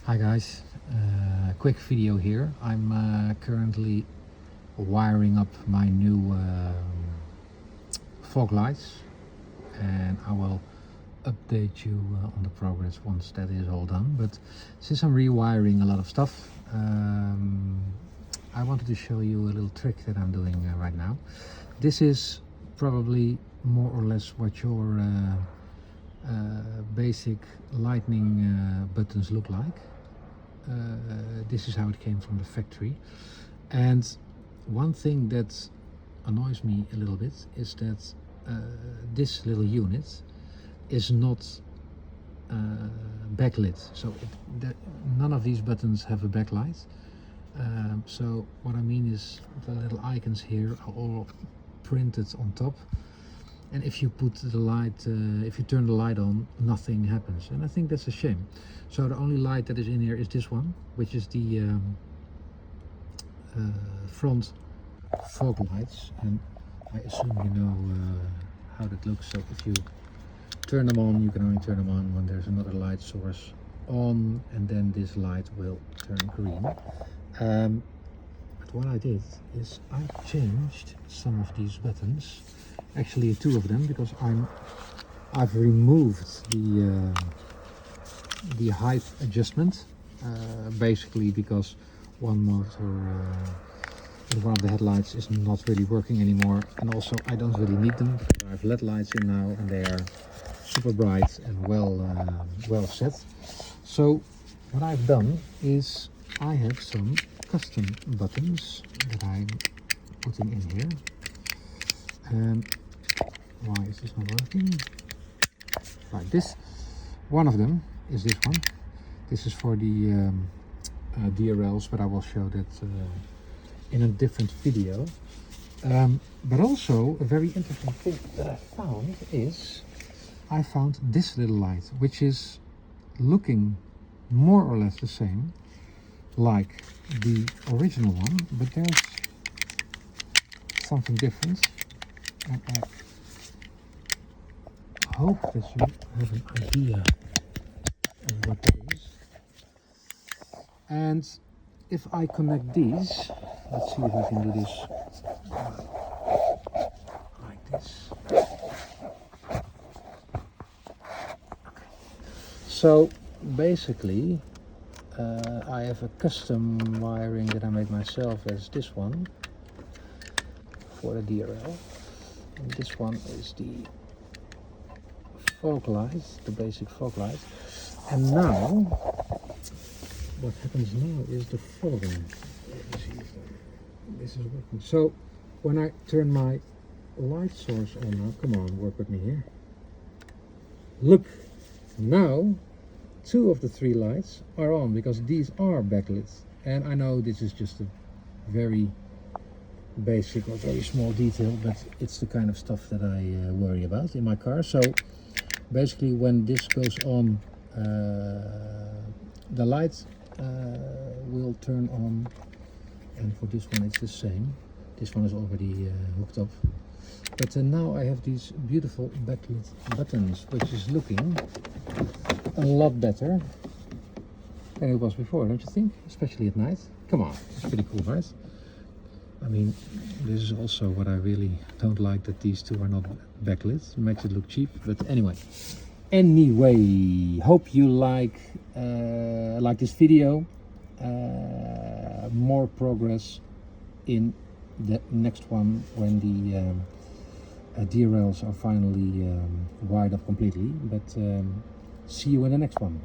Hi guys, quick video here. I'm currently wiring up my new fog lights, and I will update you on the progress once that is all done. But since I'm rewiring a lot of stuff, I wanted to show you a little trick that I'm doing right now. This is probably more or less what your basic lighting buttons look like. This is how it came from the factory, and one thing that annoys me a little bit is that this little unit is not backlit, so none of these buttons have a backlight. So what I mean is the little icons here are all printed on top, and if you put the light, if you turn the light on, nothing happens, and I think that's a shame. So the only light that is in here is this one, which is the front fog lights, and I assume you know how that looks. So if you turn them on, you can only turn them on when there's another light source on, and then this light will turn green. But what I did is I changed some of these buttons, actually two of them, because I've removed the height adjustment, basically because one motor in one of the headlights is not really working anymore, and also I don't really need them because I have LED lights in now and they are super bright and well set. So what I've done is I have some custom buttons that I'm putting in here. Why is this not working? Like this. One of them is this one. This is for the DRLs, but I will show that in a different video. But also a very interesting thing that I found is I found this little light, which is looking more or less the same like the original one, but there's something different, and I hope that you have an idea of what that is. And if I connect these, let's see if I can do this like this. Okay. So basically I have a custom wiring that I made myself. That's this one for the DRL, and this one is the fog light, the basic fog light. And now what happens now is the following. Let me see if this is working. So when I turn my light source on now, come on, work with me here. Look, now two of the three lights are on because these are backlit. And I know this is just a very basic or very small detail, but it's the kind of stuff that I worry about in my car. So basically when this goes on, the light will turn on, and for this one it's the same. This one is already hooked up, but now I have these beautiful backlit buttons, which is looking a lot better than it was before, don't you think? Especially at night. Come on, it's pretty cool, right? I mean, this is also what I really don't like, that these two are not backlit. It makes it look cheap, but anyway, hope you like this video. More progress in the next one when the DRLs are finally wired up completely, but see you in the next one.